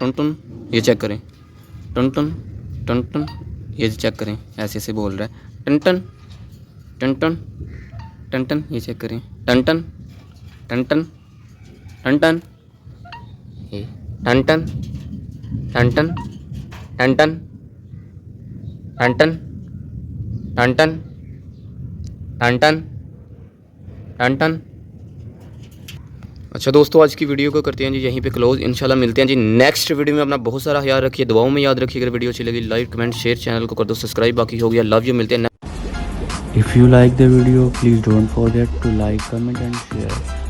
Ton टन, ये check करें, टन टन टन टन, ये चेक करें, ऐसे ऐसे बोल रहा है, टन टन टन टन टन टन, ये चेक करें, टन टन टन टन टन टन, ये टन टन टन टन टन टन टन टन टन टन टन टन टन टन। अच्छा दोस्तों, आज की वीडियो को करते हैं जी यहीं पे क्लोज। इंशाल्लाह मिलते हैं जी नेक्स्ट वीडियो में। अपना बहुत सारा ख्याल रखिए, दुआओं में याद रखिए। अगर वीडियो अच्छी लगी लाइक कमेंट शेयर, चैनल को कर दो सब्सक्राइब। बाकी हो गया, लव यू, मिलते हैं। If you like the video, please don't forget to like, comment and share.